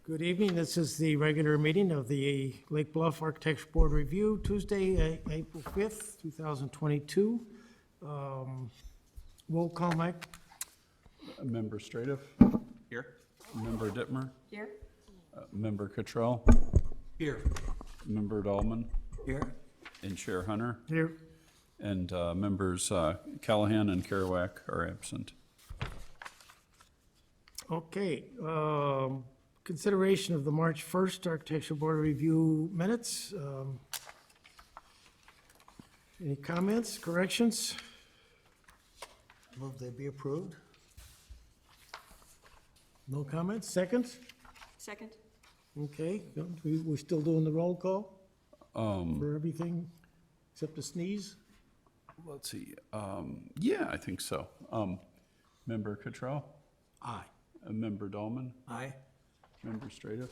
Good evening. This is the regular meeting of the Lake Bluff Architecture Board Review, Tuesday, April 5th, 2022. Roll call, Mike. Member Stradiff. Here. Member Dittmer. Here. Member Cottrell. Here. Member Dahlman. Here. And Chair Hunter. Here. And members Callahan and Kerouac are absent. Okay. Consideration of the March 1st Architecture Board Review minutes. Any comments, corrections? Move they be approved. No comments? Second? Second. Okay. We're still doing the roll call for everything except a sneeze? Let's see. Yeah, I think so. Member Cottrell. Aye. Member Dahlman. Aye. Member Stradiff.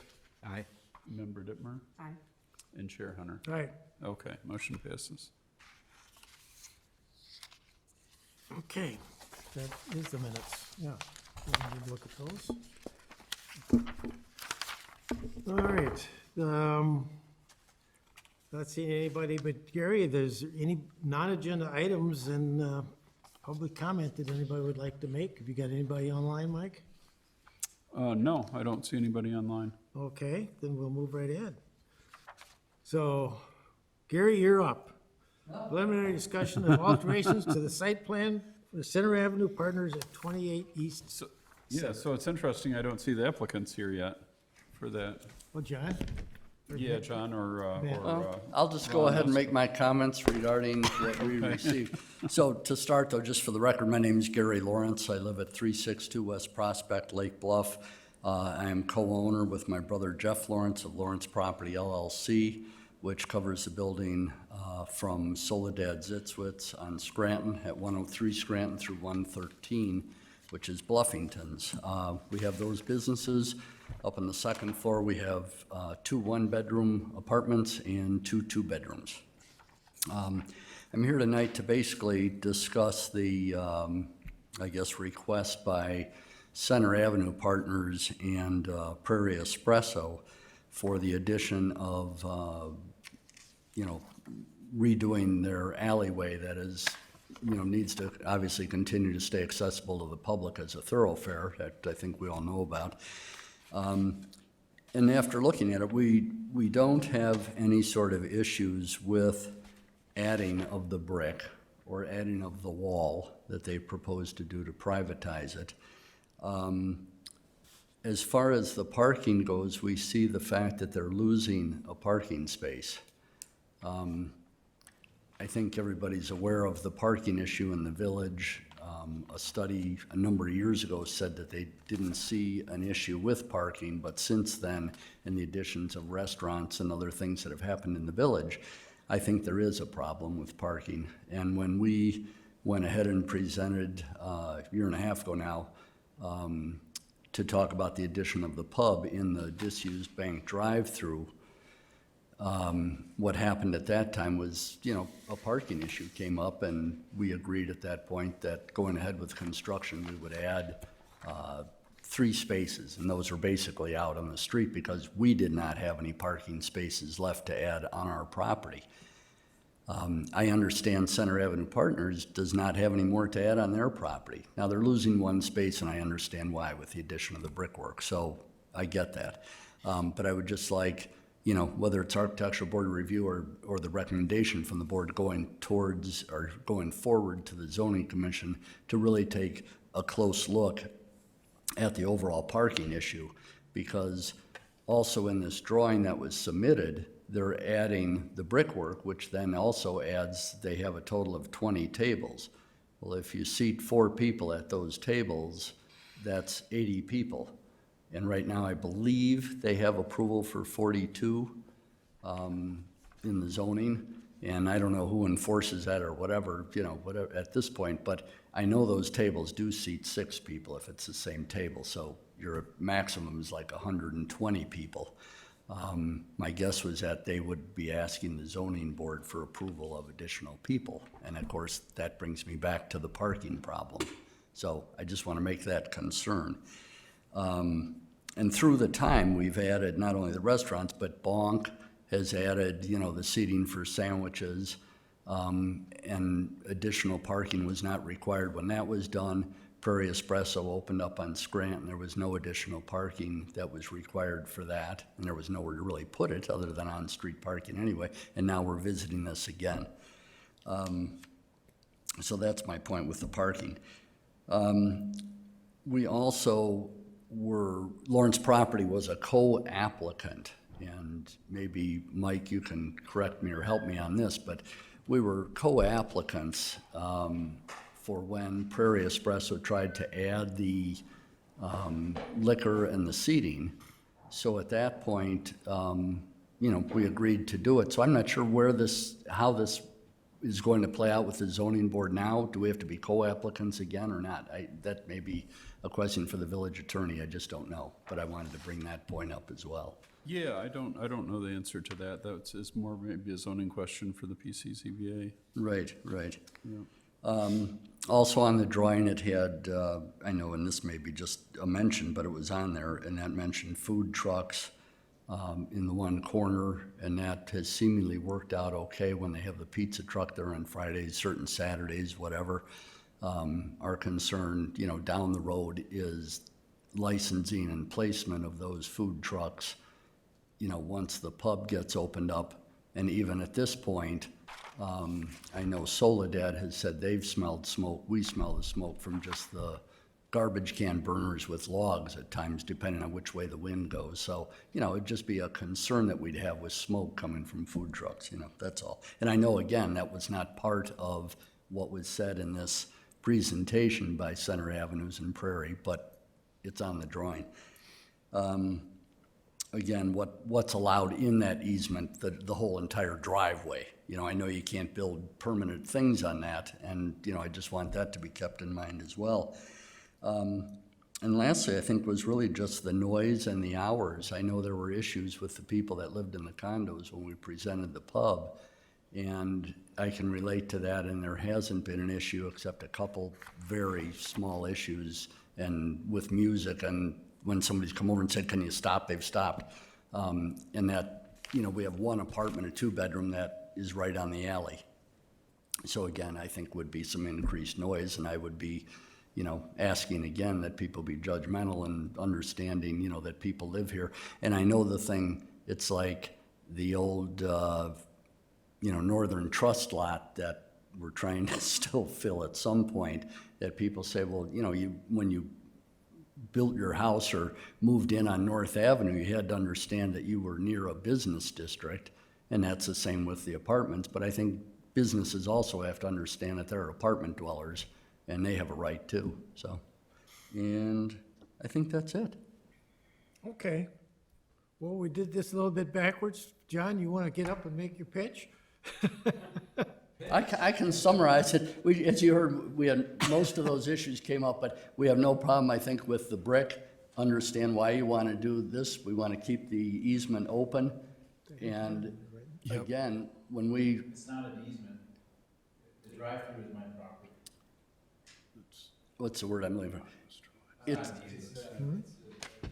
Aye. Member Dittmer. Aye. And Chair Hunter. All right. Okay, motion passes. Okay, that is the minutes, yeah. Let me look at those. All right, not seeing anybody but Gary. There's any non-agenda items and public comment that anybody would like to make? Have you got anybody online, Mike? No, I don't see anybody online. Okay, then we'll move right ahead. So, Gary, you're up. Preliminary discussion of alterations to the site plan for the Center Avenue Partners at 28 East. So, yeah, so it's interesting, I don't see the applicants here yet for that. Well, John? Yeah, John or I'll just go ahead and make my comments regarding what we received. So to start though, just for the record, my name is Gary Lawrence. I live at 362 West Prospect, Lake Bluff. I am co-owner with my brother Jeff Lawrence of Lawrence Property LLC, which covers the building from Soledad Zitzwitz on Scranton at 103 Scranton through 113, which is Bluffington's. We have those businesses. Up on the second floor, we have 2 one-bedroom apartments and 2 two-bedrooms. I'm here tonight to basically discuss the, I guess, request by Center Avenue Partners and Prairie Espresso for the addition of, redoing their alleyway that is, needs to obviously continue to stay accessible to the public as a thoroughfare that I think we all know about. And after looking at it, we don't have any sort of issues with adding of the brick or adding of the wall that they propose to do to privatize it. As far as the parking goes, we see the fact that they're losing a parking space. I think everybody's aware of the parking issue in the village. A study a number of years ago said that they didn't see an issue with parking, but since then, in the additions of restaurants and other things that have happened in the village, I think there is a problem with parking. And when we went ahead and presented a year and a half ago now to talk about the addition of the pub in the disused bank drive-through, what happened at that time was, a parking issue came up, and we agreed at that point that going ahead with construction, we would add 3 spaces, and those were basically out on the street because we did not have any parking spaces left to add on our property. I understand Center Avenue Partners does not have any more to add on their property. Now, they're losing 1 space, and I understand why with the addition of the brickwork, so I get that. But I would just like, whether it's Architectural Board Review or the recommendation from the board going towards or going forward to the Zoning Commission to really take a close look at the overall parking issue, because also in this drawing that was submitted, they're adding the brickwork, which then also adds, they have a total of 20 tables. Well, if you seat 4 people at those tables, that's 80 people. And right now, I believe they have approval for 42 in the zoning. And I don't know who enforces that or whatever, whatever at this point, but I know those tables do seat 6 people if it's the same table. So your maximum is like 120 people. My guess was that they would be asking the zoning board for approval of additional people. And of course, that brings me back to the parking problem. So I just want to make that concern. And through the time, we've added not only the restaurants, but Bonk has added, the seating for sandwiches, and additional parking was not required when that was done. Prairie Espresso opened up on Scranton. There was no additional parking that was required for that, and there was nowhere to really put it other than on-street parking anyway, and now we're visiting this again. So that's my point with the parking. We also Lawrence Property was a co-applicant, and maybe, Mike, you can correct me or help me on this, but we were co-applicants for when Prairie Espresso tried to add the liquor and the seating. So at that point, we agreed to do it. So I'm not sure how this is going to play out with the zoning board now. Do we have to be co-applicants again or not? That may be a question for the village attorney. I just don't know, but I wanted to bring that point up as well. Yeah, I don't know the answer to that. That's more maybe a zoning question for the PCCBA. Right. Yeah. Also on the drawing, it had, I know, and this may be just a mention, but it was on there, and that mentioned food trucks in the one corner, and that has seemingly worked out okay when they have the pizza truck there on Fridays, certain Saturdays, whatever. Our concern, down the road is licensing and placement of those food trucks, once the pub gets opened up. And even at this point, I know Soledad has said they've smelled smoke. We smell the smoke from just the garbage can burners with logs at times, depending on which way the wind goes. So, it'd just be a concern that we'd have with smoke coming from food trucks, that's all. And I know, again, that was not part of what was said in this presentation by Center Avenues and Prairie, but it's on the drawing. Again, what's allowed in that easement, the whole entire driveway. I know you can't build permanent things on that, and, I just want that to be kept in mind as well. And lastly, I think was really just the noise and the hours. I know there were issues with the people that lived in the condos when we presented the pub, and I can relate to that, and there hasn't been an issue except a couple very small issues, and with music, and when somebody's come over and said, "Can you stop?" they've stopped. And that, we have one apartment, a two-bedroom that is right on the alley. So again, I think would be some increased noise, and I would be, asking again that people be judgmental and understanding, that people live here. And I know the thing, it's like the old, Northern Trust lot that we're trying to still fill at some point, that people say, well, when you built your house or moved in on North Avenue, you had to understand that you were near a business district, and that's the same with the apartments. But I think businesses also have to understand that they're apartment dwellers, and they have a right too, so. And I think that's it. Okay. Well, we did this a little bit backwards. John, you want to get up and make your pitch? I can summarize it. As you heard, we had, most of those issues came up, but we have no problem, I think, with the brick. Understand why you want to do this. We want to keep the easement open. And again, when we, It's not an easement. The drive-through is my property. what's the word I'm looking for? It's, It's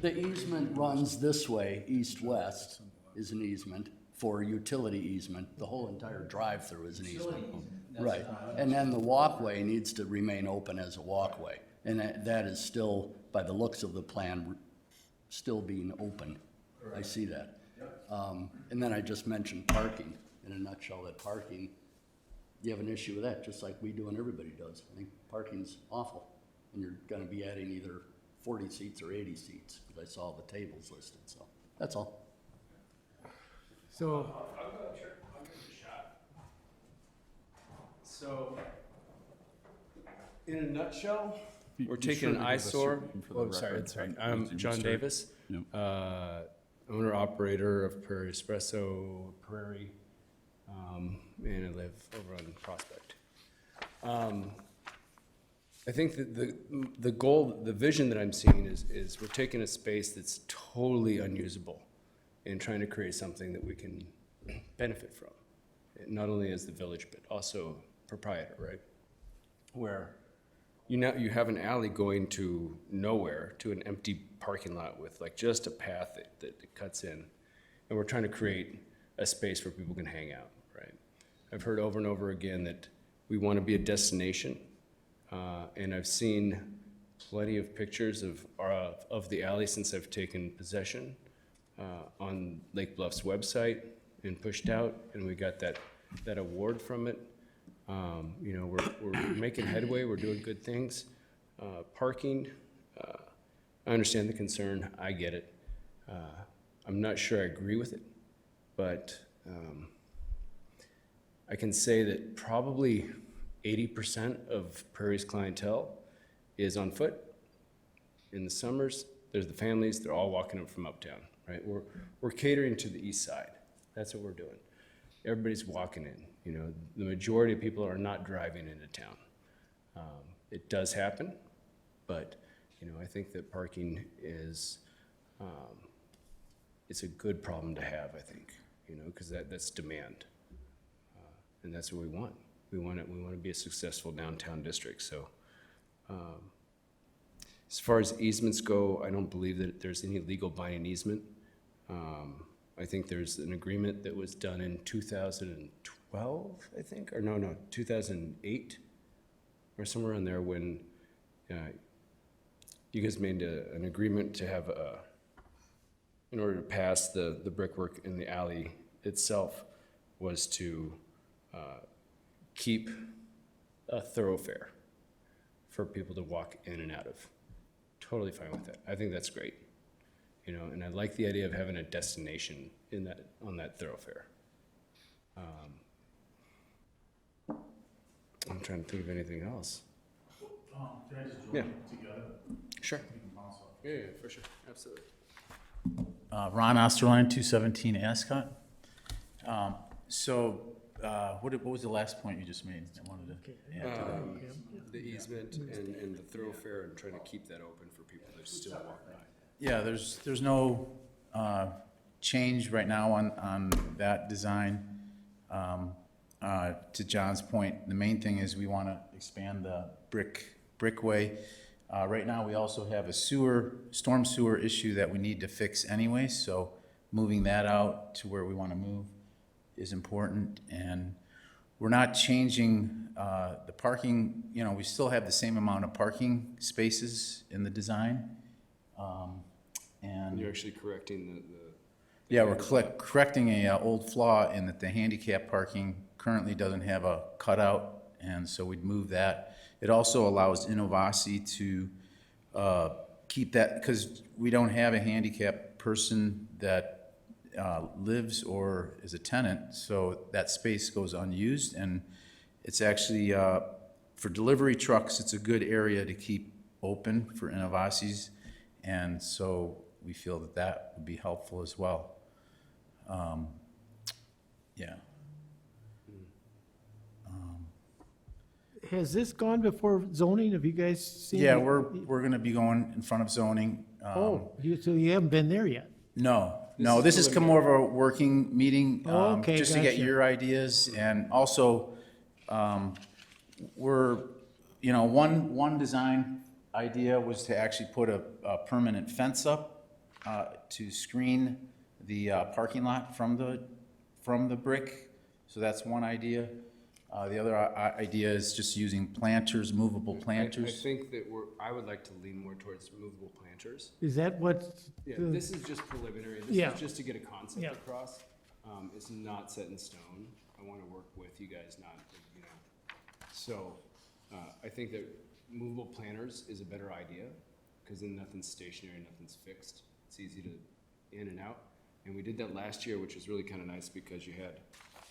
the easement runs this way, east-west is an easement for utility easement. The whole entire drive-through is an easement. Right, and then the walkway needs to remain open as a walkway. And that is still, by the looks of the plan, still being open. I see that. And then I just mentioned parking. In a nutshell, that parking, you have an issue with that, just like we do and everybody does. I think parking's awful. And you're gonna be adding either 40 seats or 80 seats, because I saw the tables listed, so that's all. So, I'll give it a shot. So, in a nutshell, we're Be taking sure an to give us your eyesore. name for the Oh, sorry, record. sorry. As I'm you John start. Davis, Yep. owner operator of Prairie Espresso Prairie, and I live over on Prospect. I think that the goal, the vision that I'm seeing is we're taking a space that's totally unusable and trying to create something that we can benefit from, not only as the village, but also proprietor, right? Where you have an alley going to nowhere, to an empty parking lot with like just a path that cuts in. And we're trying to create a space where people can hang out, right? I've heard over and over again that we want to be a destination. And I've seen plenty of pictures of the alley since I've taken possession on Lake Bluff's website and pushed out, and we got that award from it. You know, we're making headway, we're doing good things. Parking, I understand the concern, I get it. I'm not sure I agree with it, but I can say that probably 80% of Prairie's clientele is on foot. In the summers, there's the families, they're all walking up from uptown, right? We're catering to the east side. That's what we're doing. Everybody's walking in, you know, the majority of people are not driving into town. It does happen, but, you know, I think that parking is, it's a good problem to have, I think, you know, because that's demand. And that's what we want. We want to be a successful downtown district. So as far as easements go, I don't believe that there's any legal binding easement. I think there's an agreement that was done in 2012, I think, or no, 2008, or somewhere in there when you guys made an agreement to have in order to pass the brickwork in the alley itself was to keep a thoroughfare for people to walk in and out of. Totally fine with that. I think that's great. You know, and I like the idea of having a destination on that thoroughfare. I'm trying to think of anything else. Can I just join Yeah. together? Sure. Yeah, for sure. Absolutely. Ron Osterline, 217 Ascot. What was the last point you just made? I wanted to add to that. The easement and the thoroughfare and trying to keep that open for people to still walk by. Yeah, there's no change right now on that design. To John's point, the main thing is we want to expand the brickway. Right now, we also have a storm sewer issue that we need to fix anyway, so moving that out to where we want to move is important. And we're not changing the parking, you know, we still have the same amount of parking spaces in the design. And you're actually correcting the Yeah, we're correcting a old flaw in that the handicap parking currently doesn't have a cutout, and so we'd move that. It also allows Innovasi to keep that, because we don't have a handicapped person that lives or is a tenant, so that space goes unused, and it's actually, for delivery trucks, it's a good area to keep open for Innovasis, and so we feel that that would be helpful as well. Yeah. Has this gone before zoning? Have you guys seen? Yeah, it? we're gonna be going in front of zoning. So you haven't been there yet? No, this is more of a working meeting, Okay, just to get gotcha. your ideas, and also, one design idea was to actually put a permanent fence up, to screen the parking lot from the brick, so that's one idea. The other idea is just using planters, movable I planters. think that I would like to lean more towards movable planters. Is that what? Yeah, the- this is just preliminary. This Yeah. is just to get a concept Yeah. across. It's not set in stone. I want to work with you guys, not, you know. So I think that movable planters is a better idea, because then nothing's stationary, nothing's fixed. It's easy to in and out. And we did that last year, which was really kind of nice, because you had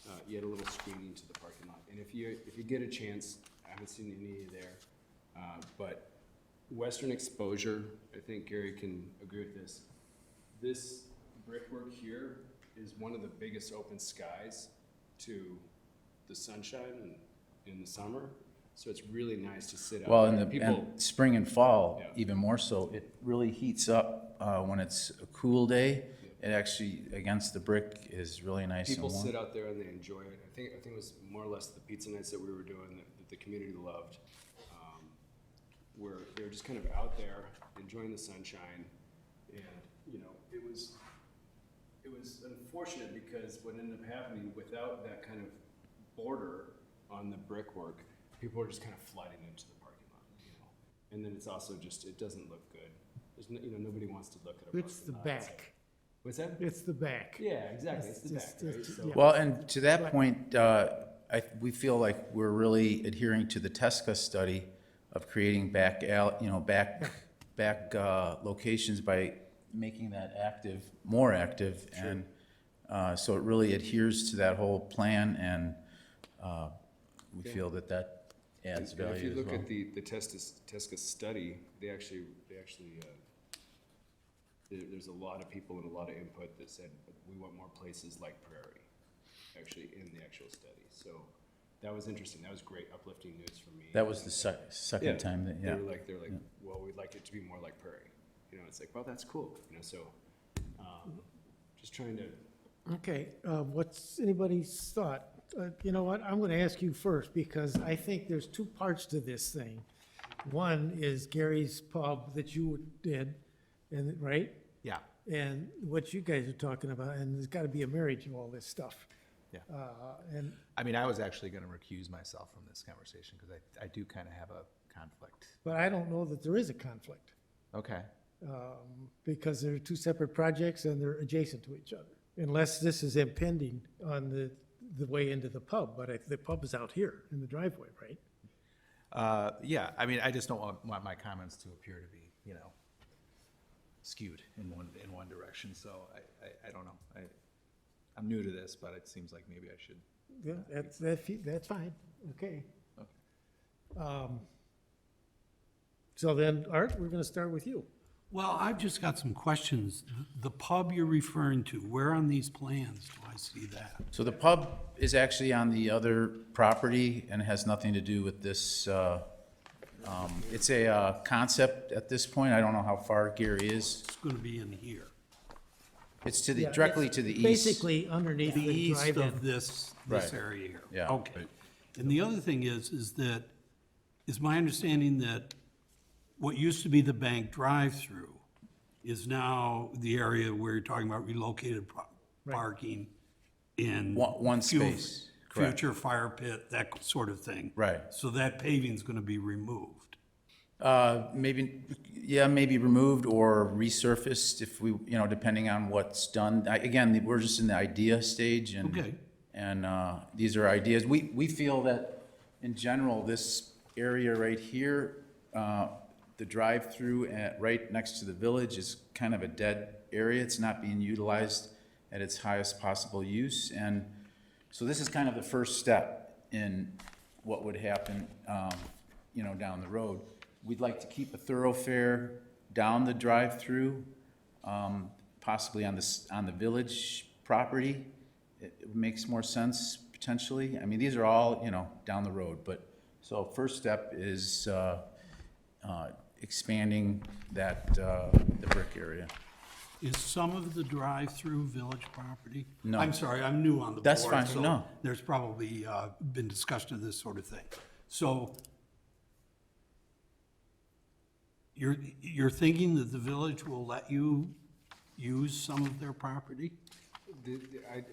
a little screening to the parking lot. And if you get a chance, I haven't seen any there, but western exposure, I think Gary can agree with this. This brickwork here is one of the biggest open skies to the sunshine in the summer. So it's really nice to sit out Well, there. in People, the spring and fall, Yeah. even more so, it really heats up when it's a cool day. It actually, against the brick, is really nice and people warm. sit out there and they enjoy it. I think it was more or less the pizza nights that we were doing that the community loved. where they were just kind of out there enjoying the sunshine. And, you know, it was unfortunate because what ended up happening without that kind of border on the brickwork, people were just kind of flooding into the parking lot, you know? And then it's also just, it doesn't look good. There's no, you know, nobody wants to look at a parking lot. It's the back. What's that? It's the back. Yeah, exactly, it's the back, It's right? just- So- yeah. Well, and to that point, we feel like we're really adhering to the TESCA study of creating back locations by making that active, more active. And so it really adheres to that whole plan, and we feel that that adds And if value you as look well. at the TESCA study, there's a lot of people and a lot of input that said, we want more places like Prairie, actually, in the actual study. So that was interesting. That was great uplifting news for me. That was the second time that, yeah. They were like, well, we'd like it to be more like Prairie. You know, it's like, well, that's cool, you know, so, just trying to, Okay, what's anybody's thought? You know what, I'm gonna ask you first, because I think there's two parts to this thing. One is Gary's pub that you did, and, right? Yeah. And what you guys are talking about, and there's gotta be a marriage of all this stuff. Yeah. And, I mean, I was actually gonna recuse myself from this conversation, because I do kind of have a conflict. but I don't know that there is a conflict, Okay. because they're two separate projects and they're adjacent to each other. Unless this is impending on the way into the pub, but the pub is out here in the driveway, right? Yeah, I mean, I just don't want my comments to appear to be, you know, skewed in one direction, so I don't know. I'm new to this, but it seems like maybe I should. Yeah, that's fine, okay. So then, Art, we're gonna start with you. Well, I've just got some questions. The pub you're referring to, where on these plans do I see that? So the pub is actually on the other property and has nothing to do with this. It's a concept at this point. I don't know how far Gary is. It's gonna be in here, It's to the, Yeah, directly it's to the east. Basically underneath the the east drive-in. of this Right. area here. Yeah. Okay. And the other thing is that, is my understanding that what used to be the bank drive-through is now the area where you're talking about relocated parking in. One space, correct. Future fire pit, that sort of thing. Right. So that paving's gonna be removed. Maybe removed or resurfaced if we, depending on what's done. Again, we're just in the idea stage and. Okay. And these are ideas. We feel that in general, this area right here, the drive-through right next to the village is kind of a dead area. It's not being utilized at its highest possible use. And so this is kind of the first step in what would happen, down the road. We'd like to keep a thoroughfare down the drive-through, possibly on the village property. It makes more sense potentially. I mean, these are all, down the road, but, so first step is expanding that, the brick area. Is some of the drive-through village property? No. I'm sorry, I'm new on the board. That's fine, so no. There's probably been discussion of this sort of thing. So you're thinking that the village will let you use some of their property?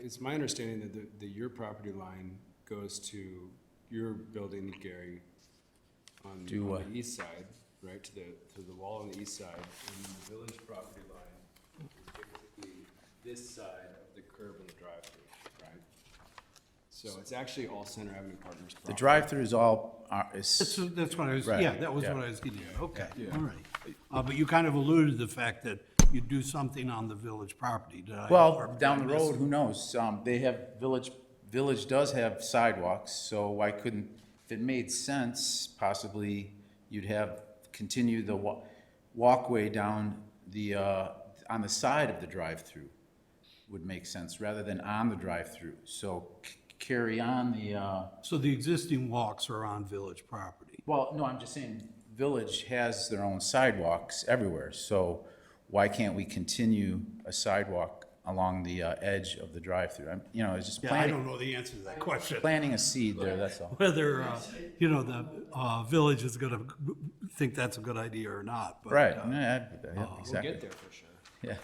it's my understanding that your property line goes to your building, Gary, on To, the east side, right, to the wall on the east side, and the village property line is basically this side of the curb and the drive-through, right? So it's actually all Center Avenue Partners property. The drive-through is all, That's what I was, Right, yeah, that was yeah. what I was getting at, okay, all right. But you kind of alluded to the fact that you'd do something on the village property, did I? or well, did down I the miss- road, who knows? They have, village does have sidewalks, so why couldn't, if it made sense, possibly you'd continue the walkway down on the side of the drive-through would make sense, rather than on the drive-through. So carry on So the existing walks are on village property? well, no, I'm just saying, village has their own sidewalks everywhere, so why can't we continue a sidewalk along the edge of the drive-through. You know, it's just Yeah, I planting, don't know the answer to that question. planting a seed there, that's all. Whether, you know, the village is gonna think that's a good idea or not, but. Right, yeah, We'll exactly, get there for sure. yeah.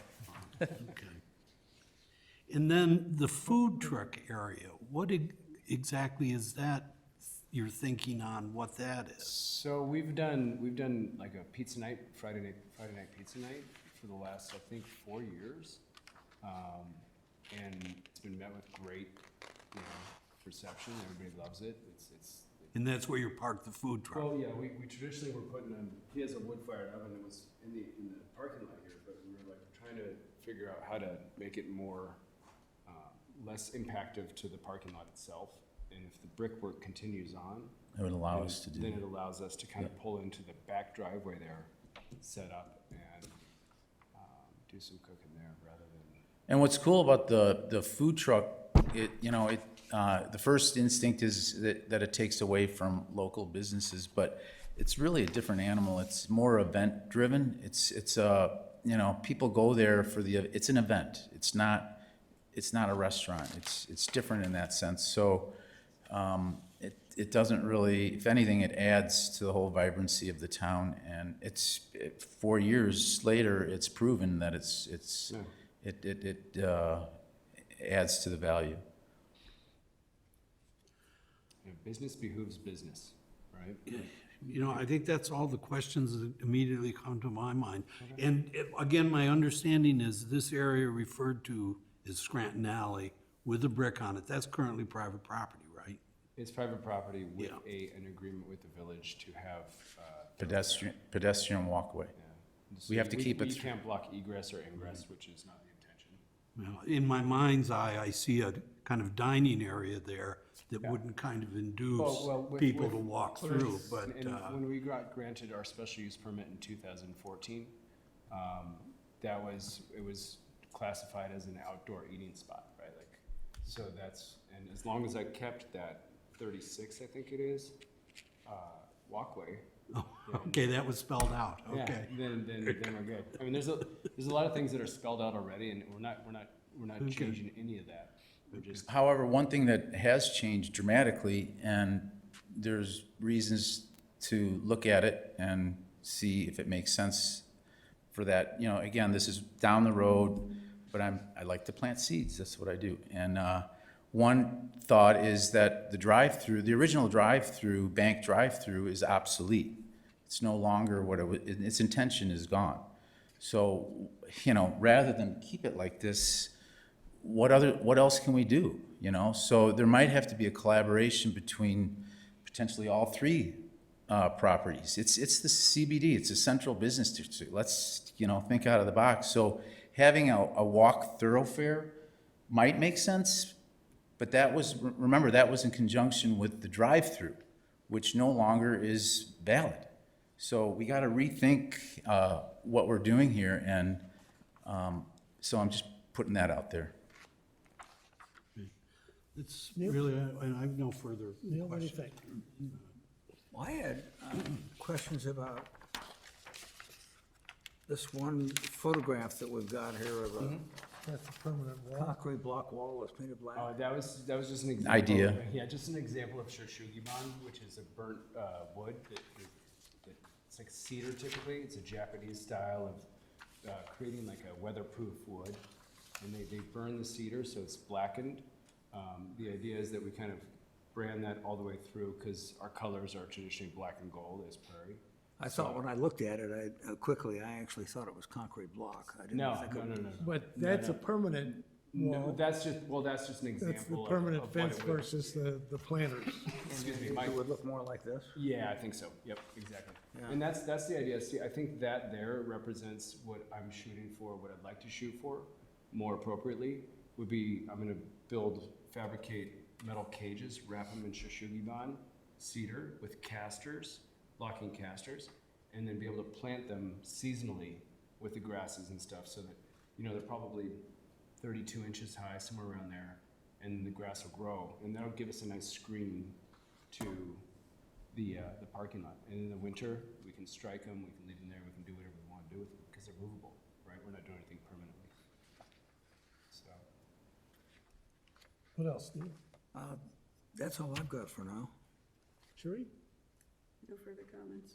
And then the food truck area, what exactly is that you're thinking on what that is? So we've done like a pizza night, Friday night pizza night for the last, I think, 4 years. And it's been met with great, you know, reception. Everybody loves it. It's And that's where you park the food truck? well, yeah, we traditionally were putting he has a wood-fired oven that was in the parking lot here, but we were like trying to figure out how to make it more, less impactful to the parking lot itself. And if the brickwork continues on, It would allow then us to do then that. it allows us to kind of pull into the back driveway there, set up and, do some cooking there rather than. And what's cool about the food truck, the first instinct is that it takes away from local businesses, but it's really a different animal. It's more event driven. It's people go there for it's an event. It's not a restaurant. It's different in that sense. So, it doesn't really, if anything, it adds to the whole vibrancy of the town. And 4 years later, it's proven that it adds to the value. Yeah, business behooves business, right? You know, I think that's all the questions that immediately come to my mind. And again, my understanding is this area referred to as Scranton Alley with a brick on it. That's currently private property, right? It's private property with Yeah. an agreement with the village to have, Pedestrian walkway. so We have to keep it We through. can't block egress or ingress, which is not the intention. Well, in my mind's eye, I see a kind of dining area there that wouldn't kind of induce Well, with- people with- to walk through, but, And when we got granted our special use permit in 2014, it was classified as an outdoor eating spot, right? Like, so and as long as I kept that 36, I think it is, walkway. okay, that was spelled out, Yeah, okay. then we're good. I mean, there's a lot of things that are spelled out already, and we're not changing any of that. We're just, However, one thing that has changed dramatically, and there's reasons to look at it and see if it makes sense for that. You know, again, this is down the road, but I like to plant seeds. That's what I do. And one thought is that the original drive-through, bank drive-through, is obsolete. It's no longer what it was. Its intention is gone. So, rather than keep it like this, what else can we do? So there might have to be a collaboration between potentially all three properties. It's the CBD. It's a central business district. Let's think out of the box. So having a walk thoroughfare might make sense, but remember that was in conjunction with the drive-through, which no longer is valid. So we got to rethink what we're doing here, and so I'm just putting that out there. It's really, I have no further Neil, what do you questions. think? I had questions about this one photograph that we've got here of a That's a permanent wall. concrete block wall that's painted black. that was just an example. Idea. Yeah, just an example of shoshugiban, which is a burnt wood that it's like cedar typically. It's a Japanese style of creating like a weatherproof wood, and they burn the cedar so it's blackened. The idea is that we kind of brand that all the way through because our colors are traditionally black and gold as prairie. I thought when I looked at it, I actually thought it was concrete block. I didn't No, think no, it- no, no, no. But that's a permanent No, wall. that's just an example. That's the of permanent what fence it would- versus the planters. Excuse me, It Mike. would look more like this. Yeah, I think so. Yep, exactly. Yeah. And that's the idea. See, I think that there represents what I'm shooting for, what I'd like to shoot for, more appropriately, would be, I'm gonna fabricate metal cages, wrap them in shoshugiban, cedar with casters, locking casters, and then be able to plant them seasonally with the grasses and stuff so that, they're probably 32 inches high, somewhere around there, and the grass will grow. And that'll give us a nice screen to the parking lot. And in the winter, we can strike them, we can leave them there, we can do whatever we want to do with them because they're movable, right? We're not doing anything permanently. What else, Steve? That's all I've got for now. Sherry? No further comments.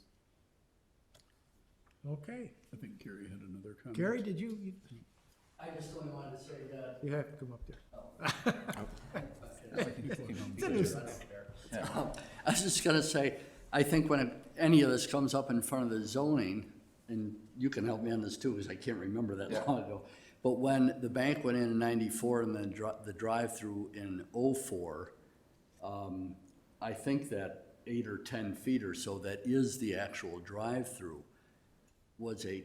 Okay. I think Gary had another comment. Gary, did you I just only wanted to say that. you have to come up there. I was just gonna say, I think when any of this comes up in front of the zoning, and you can help me on this too, because I can't remember that long ago, but when the bank went in '94 and then the drive-through in '04, I think that 8 or 10 feet or so that is the actual drive-through was a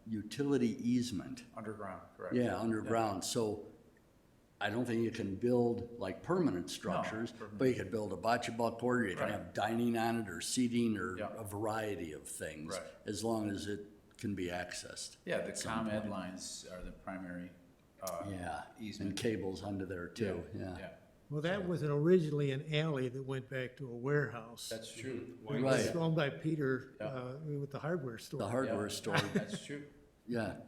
utility easement. Underground, correct? Yeah, underground, so I don't think you can build like permanent structures, but you could build a bocce ball court, or you can Right. have dining on it, or seating, or Yeah. a variety of things, Right. as long as it can be accessed. Yeah, the ComEd lines are the primary, Yeah, and easement. cables under there too, yeah. Yeah, Well, that was originally an alley that went back to a warehouse. that's true. Right. It's owned by Peter, Yeah. with the hardware store. The hardware store, That's true. yeah,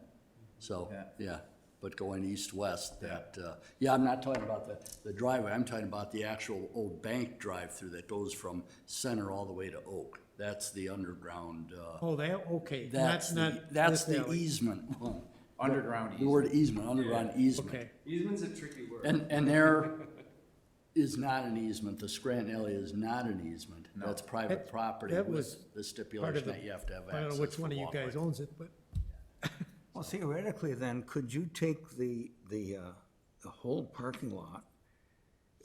so, Yeah. yeah, but going east-west, that, yeah, I'm not talking about the driveway, I'm talking about the actual old bank drive-through that goes from Center all the way to Oak. That's the underground, Oh, that, okay. that's Not that's this the alley. easement one. Underground The word easement, underground easement. Okay. Easement's a tricky word. And there is not an easement, the Scranton alley is not an easement, that's private That- property that was with the Part stipulation of the, that you have to have I don't access know which for one of you walkway. guys owns it, but Well, theoretically then, could you take the whole parking lot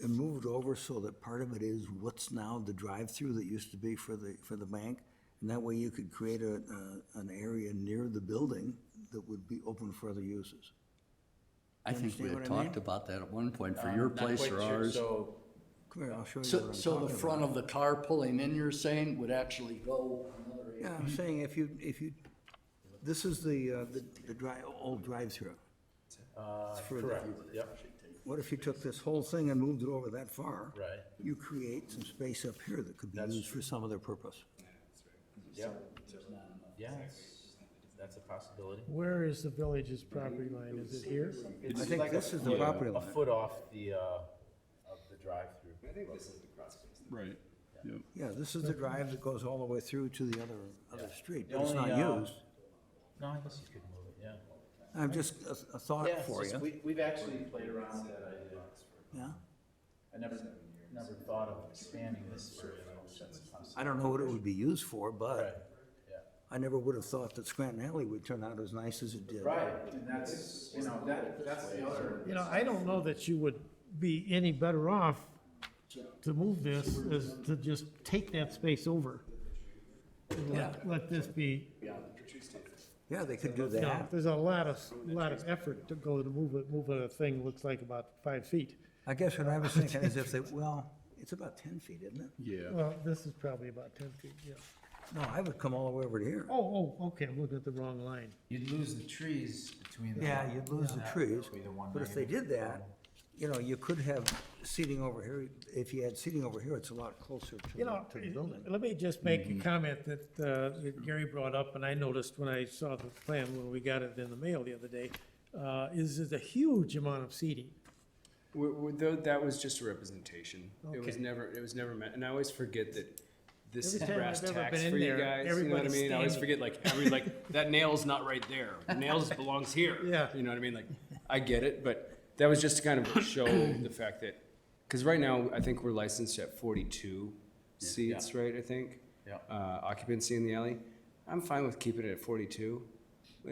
and move it over so that part of it is what's now the drive-through that used to be for the bank? And that way you could create an area near the building that would be open for other uses. I think we understand had what I talked mean? about that at one point, for your Not place quite or sure. ours. So, Come here, I'll show you what So, I'm so the talking front about. of the car pulling in, you're saying, would actually go another Yeah, I'm saying if you, this is the old drive-through. correct, yep, What if you took this whole thing and moved it over that far? right, You create some space up here that could be used for some other purpose. yep. Yeah, that's a possibility. where is the village's property line? Is it here? I think this is the property A line. foot off the, of the drive-through. Right, yep. Yeah, this is the drive that goes all the way through to the other street, The but it's not only, used. No, I guess you could move it, yeah. I'm just a thought Yeah, it's for just, you, we've actually played around with that idea. yeah? I never thought of expanding this area, though. That's a possibility. I don't know what it would be used for, Right, but yeah. I never would have thought that Scranton Alley would turn out as nice as it did. Right, and that's, that's the other. You know, I don't know that you would be any better off to move this as to just take that space over. And let this be, Yeah, they could do you know, that. there's a lot of effort to go to move a thing looks like about 5 feet. I guess what I was thinking is if they, well, it's about 10 feet, isn't it? Yeah, Well, this is probably about 10 feet, yeah. No, I would come all the way over to here. Oh, okay, I'm looking at the wrong line. You'd lose the trees between the. Yeah, you'd lose the trees, Be the one but if they did that, you know, you could have seating over here. If you had seating over here, it's a lot closer You know, to the building. let me just make a comment that Gary brought up, and I noticed when I saw the plan, when we got it in the mail the other day, is a huge amount of seating. That was just a representation. It was Okay. never meant, and I always forget that this is Every time brass I've ever tacks been in for you there, guys, you know what I everybody's mean? I always standing. forget, like, that nail's not right there. The nails belongs here. Yeah. You know what I mean? Like, I get it, but that was just to kind of show the fact that, because right now, I think we're licensed at 42 seats, right, I think? Yeah. Occupancy in the alley. I'm fine with keeping it at 42.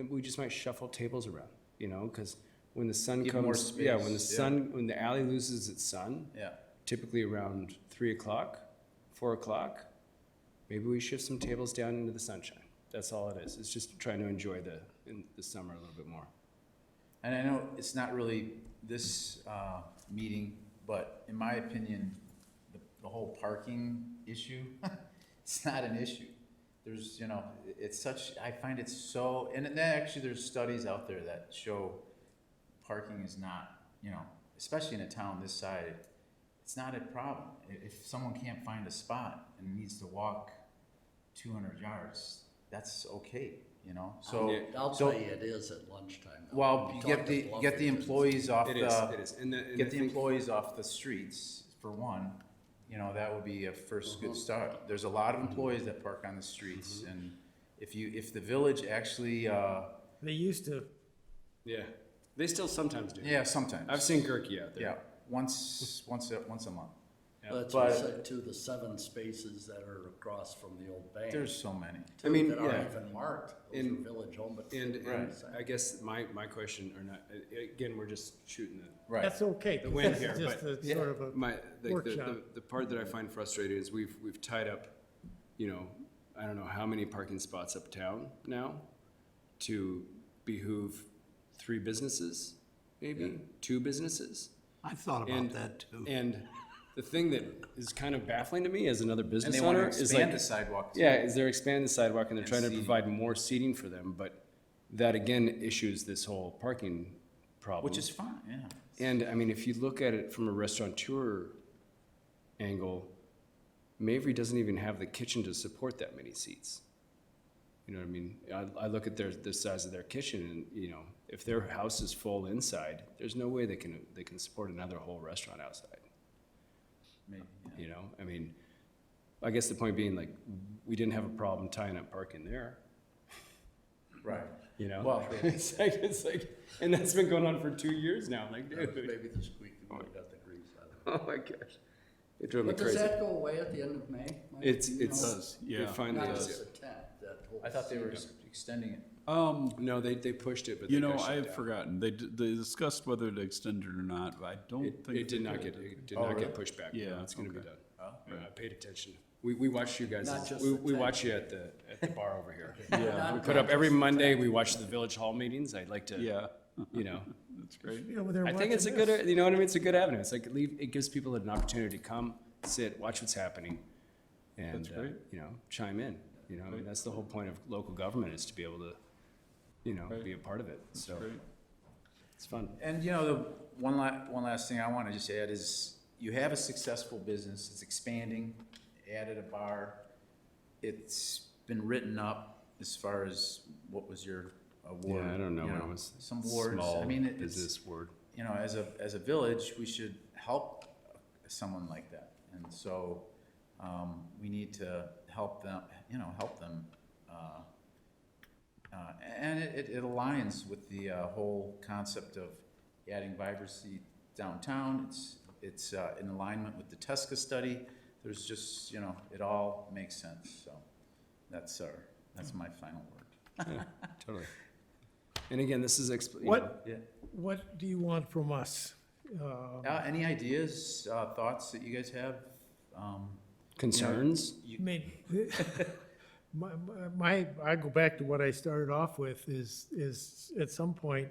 We just might shuffle tables around, you know, because when the sun Give comes, more yeah, when the space, sun, when the alley loses its sun, Yeah, typically around 3 o'clock, 4 o'clock, maybe we shift some tables down into the sunshine. That's all it is. It's just trying to enjoy the summer a little bit more. and I know it's not really this, meeting, but in my opinion, the whole parking issue, it's not an issue. There's, you know, it's such, I find it so, and then actually there's studies out there that show parking is not, you know, especially in a town this side, it's not a problem. If someone can't find a spot and needs to walk 200 yards, that's okay, you know? So, I'll so- tell you, it is at lunchtime. Well, you get the employees off It is, and I get the think- employees off the streets, for one. You know, that would be a first good start. There's a lot of employees that park on the streets, and if the village actually, They used to, Yeah, they still sometimes do. yeah, sometimes. I've seen Gerke out there. Yeah, once a month. That's what I But- said too, the 7 spaces that are across from the old bank. There's so many. Two I mean, that aren't yeah. even marked, those And- are village home, but. And Right. I guess my question, or not, again, we're just shooting Right. that's okay. the wind This is here, just but a sort of a, the workshop. part that I find frustrating is we've tied up, you know, I don't know how many parking spots uptown now to behoove 3 businesses, maybe 2 businesses. I thought And- about that too. And the thing that is kind of baffling to me as another And business they want to owner is expand like, the sidewalk too. yeah, is they're expanding the sidewalk and they're And trying to seating. provide more seating for them, but that again issues this whole parking problem. Which is fine, yeah. And I mean, if you look at it from a restaurateur angle, Mavry doesn't even have the kitchen to support that many seats. You know what I mean? I look at the size of their kitchen and, you know, if their house is full inside, there's no way they can support another whole restaurant outside. Maybe, yeah. You know, I mean, I guess the point being, like, we didn't have a problem tying up parking there, Right. you know? Well, it's like, and that's been going on for 2 years now, like, dude, Maybe the squeaky wheel got the grease out of it. oh my gosh. It drove me But does crazy. that go away at the end of May? Mike? It's, Do you it's, know? does, it yeah. finally Not does. just a tent, that whole. I thought they were extending it. No, they pushed it, but You they know, got shut I've down. forgotten. They discussed whether to extend it or not, but I don't think. It did they not did. get pushed back. Yeah, It's gonna be okay. done. I paid attention. We watched you guys, Not just we the watch you at the bar over here. Yeah, We put up every Monday, we watch the village hall meetings. I'd like to, yeah, you know, that's great. you know, they're I think it's a watching good, this. you know what I mean? It's a good avenue. It's like, it gives people an opportunity to come, sit, watch what's happening, and, That's great. you know, chime in. You know, I mean, that's the whole point of local government, is to be able to, you know, Right. be a part of it. So Great. it's fun. And you know, the one last thing I want to just add is, you have a successful business, it's expanding, added a bar. It's been written up as far as what was your award. Yeah, I don't know you when it was Some awards, small I mean, it's, business word. you know, as a village, we should help someone like that. And so, we need to help them, you know, and it aligns with the whole concept of adding vibrancy downtown. It's in alignment with the Tesca study. There's just, you know, it all makes sense. So that's my final word. Totally. And again, this is, What, Yeah. what do you want from us? Any ideas, thoughts that you guys have? concerns? I mean, I go back to what I started off with, is at some point,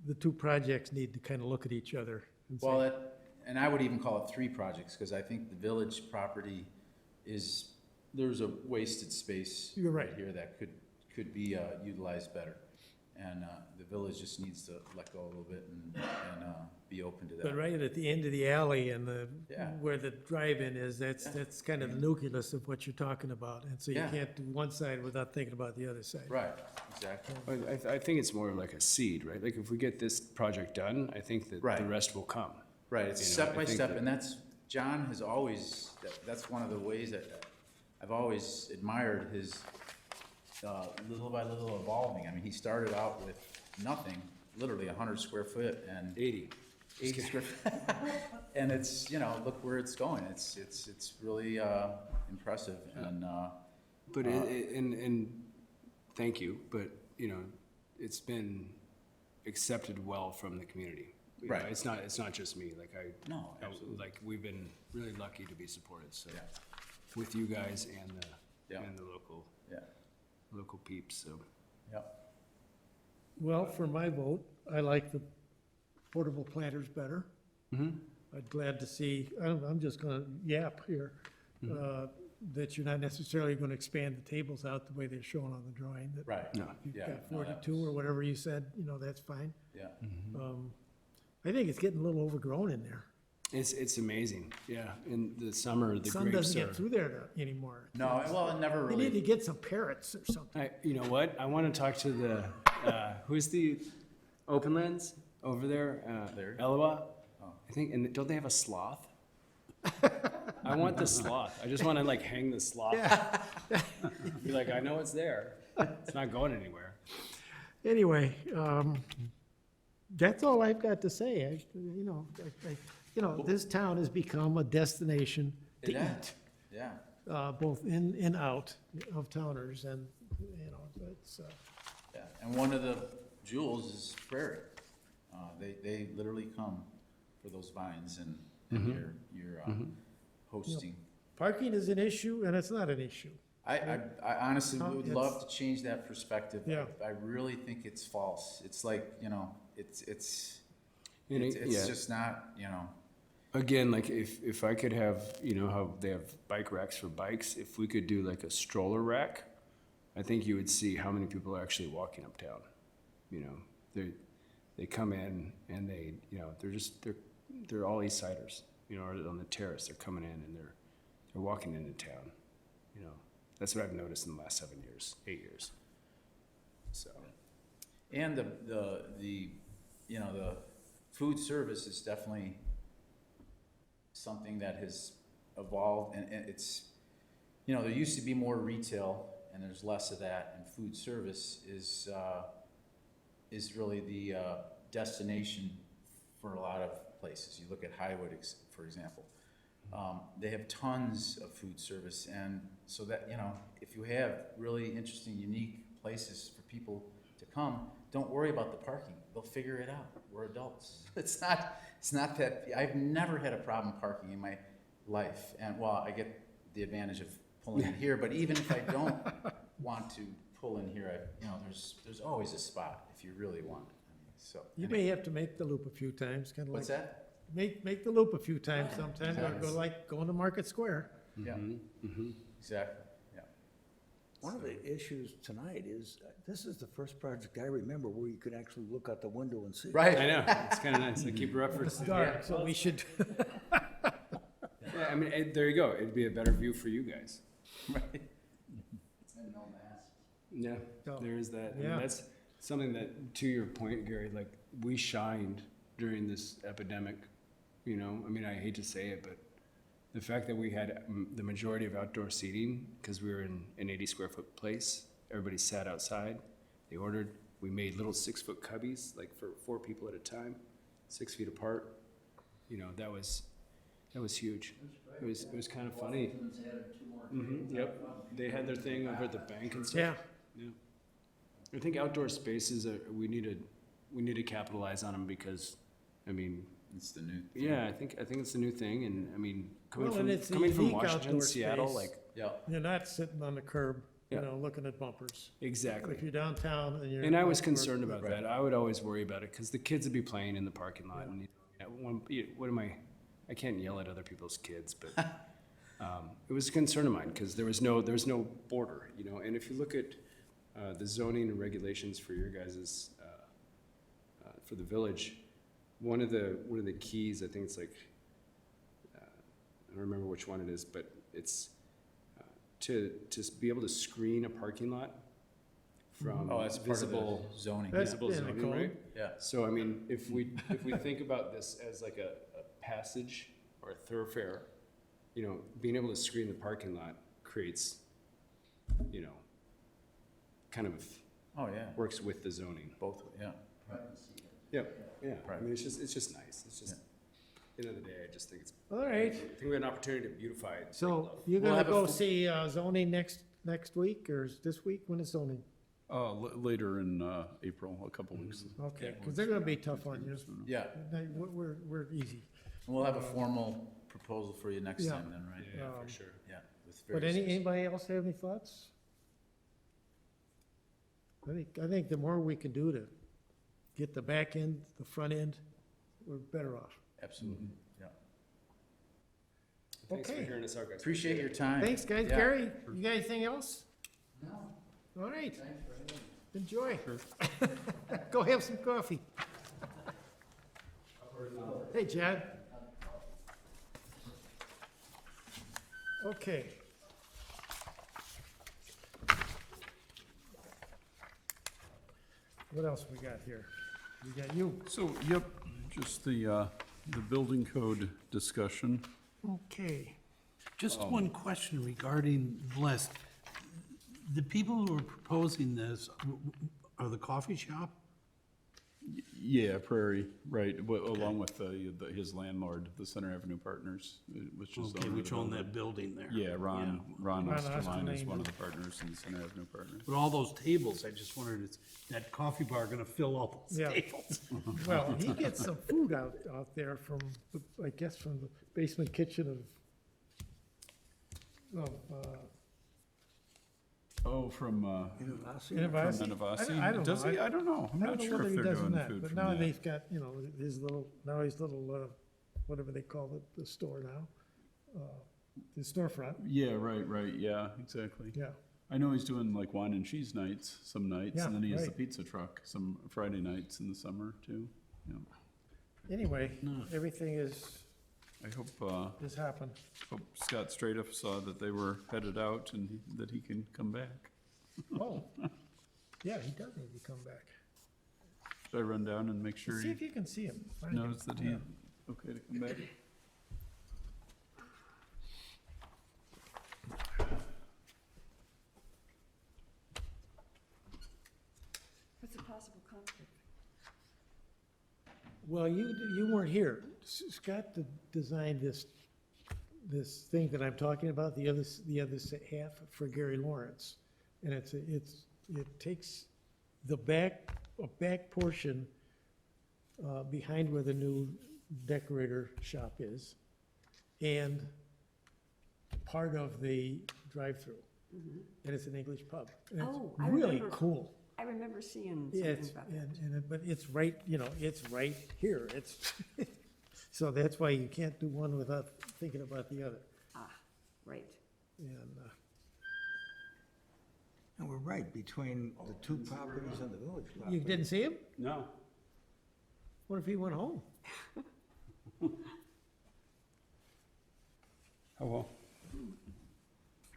the 2 projects need to kind of look at each other and say, Well, and I would even call it 3 projects, because I think the village property there's a wasted space. You're right. Here that could be utilized better. And the village just needs to let go a little bit and be open to that. but right at the end of the alley and Yeah. where the drive-in is, that's kind of the nucleus of what you're talking about. And so you Yeah. can't do one side without thinking about the other side. Right, exactly. I think it's more like a seed, right? Like, if we get this project done, I think that the Right. rest will come. Right, it's You know, step I by think step, that- and John has always, that's one of the ways that I've always admired his little by little evolving. I mean, he started out with nothing, literally 100 square foot and 80. 80 square foot. And it's, you know, look where it's going. It's really impressive and, But, and thank you, but, you know, it's been accepted well from the community. You know, Right. It's not just me, like No, absolutely. like, we've been really lucky to be supported, so. Yeah. With you guys and Yeah. the yeah, local peeps, so. yeah. Well, for my vote, I like the portable planters better. I'd glad to see, I'm just gonna yap here, that you're not necessarily gonna expand the tables out the way they're shown on the drawing. That Right. No. You've Yeah, got no, that 42 or whatever you said, you know, that's fine. Yeah. I think it's getting a little overgrown in there. It's amazing, yeah. In the summer, the Sun grapes doesn't are. get through there anymore. No, well, it never They need to really, get some parrots or something. You know what? I want to talk to the, who's the Open lands over there, Elwa. I think, and don't they have a sloth? I want the sloth. I just want to like hang the sloth. Be like, I know it's there. It's not going anywhere. Anyway, that's all I've got to say. This town has become a destination to eat, Yeah, both in and out of towners, and, it's, yeah. And one of the jewels is Prairie. They literally come for those vines and your hosting. parking is an issue, and it's not an issue. I honestly would It's- love to change that perspective. Yeah. I really think it's false. It's like, it's Yeah. just not, Again, like if I could have, how they have bike racks for bikes, if we could do like a stroller rack, I think you would see how many people are actually walking uptown. They come in and they're all East Siders, or on the terrace, they're coming in and they're walking into town. That's what I've noticed in the last 7 years, 8 years. So. and the food service is definitely something that has evolved, and it's, there used to be more retail and there's less of that, and food service is really the destination for a lot of places. You look at Highwood, for example. They have tons of food service, and so that, if you have really interesting, unique places for people to come, don't worry about the parking. They'll figure it out. We're adults. It's not that, I've never had a problem parking in my life. And well, I get the advantage of pulling in here, but even if I don't want to pull in here, there's always a spot if you really want. So. You may have to make the loop a few times, kind of like. What's that? Make the loop a few times sometimes, or go like going to Market Square. Yeah, exactly, yeah. One of the issues tonight is, this is the first project I remember where you could actually look out the window and see. Right. I know, it's kind of nice, I keep referencing. It's dark, so we should, Yeah, I mean, there you go, it'd be a better view for you guys. Right. Yeah, So, there is that. yeah. And that's something that, to your point, Gary, like, we shined during this epidemic, I mean, I hate to say it, but the fact that we had the majority of outdoor seating, because we were in an 80 square foot place, everybody sat outside, they ordered, we made little 6 foot cubbies, like for 4 people at a time, 6 feet apart, that was huge. It was kind of funny. Yep, they had their thing over at the bank and stuff. yeah. Yeah. I think outdoor spaces we need to capitalize on them because, I mean, It's the new. yeah, I think it's the new thing, and I mean, coming Well, and it's a from unique Washington, outdoor Seattle, space. like Yeah. You're not sitting on the curb, Yeah. looking at bumpers. exactly. If you're downtown and you're. And I was concerned about that. I would always worry about it because the kids would be playing in the parking lot, and what am I? I can't yell at other people's kids, but it was a concern of mine because there was no border, And if you look at the zoning and regulations for your guys's for the village, one of the keys, I think it's like I don't remember which one it is, but it's to be able to screen a parking lot from Oh, that's part of the visible zoning. That's visible in the zoning, code. right? Yeah. So I mean, if we think about this as like a passage or a thoroughfare, being able to screen the parking lot creates, kind of Oh, yeah. works with the zoning. Both, yeah. Yep. Yeah. I Right. mean, it's just nice. It's just, at the end of the day, I just think All I right, think we had an opportunity to beautify it. so you're We'll gonna have a go fu- see zoning next week, or is this week when it's zoning? Later in April, a couple weeks. Okay, because they're gonna be tough on you. Yeah. We're easy. We'll have a formal proposal for you next Yeah. time then, right? Yeah, Um, for sure. Yeah. with But various- anybody else have any thoughts? I think the more we can do to get the back end, the front end, we're better off. Absolutely, yeah. Thanks for Okay. hearing us out, guys. Appreciate your time. Thanks, guys. Yeah. Gary, you got anything else? No. All right. Enjoy. Go have some coffee. Hey, Chad. Okay. What else we got here? We got you. So, yep, just the building code discussion. Okay. Just one question regarding Bliss. The people who are proposing this are the coffee shop? Yeah, Prairie, right, along with his landlord, the Center Avenue Partners, which is. Okay, owner of which the own building. that building there. Yeah, Ron Ron Osterline is Osterline. one of the partners in the Center Avenue Partners. But all those tables, I just wondered, is that coffee bar gonna fill all those Yeah. tables? Well, he gets some food out there from, I guess, from the basement kitchen of Oh, from, Innovasi. Innovasi? I don't know. Does he? I don't know. I'm I not don't know sure whether if he they're does or doing not, food but from now that. they've got, his little, whatever they call the store now, the storefront, Yeah, right, yeah, exactly. yeah. I know he's doing like wine and cheese nights some nights, Yeah, and then he has the right. pizza truck some Friday nights in the summer too. Yeah. Anyway, everything is happened. Hope Scott Stratoff saw that they were headed out and that he can come back. Oh, yeah, he does need to come back. Should I run down and make sure See if he you can see him. Find him. knows that he's okay to come back? What's a possible conflict? Well, you weren't here. Scott designed this thing that I'm talking about, the other half for Gary Lawrence. And it takes a back portion behind where the new decorator shop is, and part of the drive-through. And it's an English pub. And it's Oh, I really remember. cool. I remember seeing Yeah, something about that. but it's right, it's right here. It's, so that's why you can't do one without thinking about the other. Ah, right. And, And we're right, between the two properties and the village property. you didn't see him? No. What if he went home? Oh, well.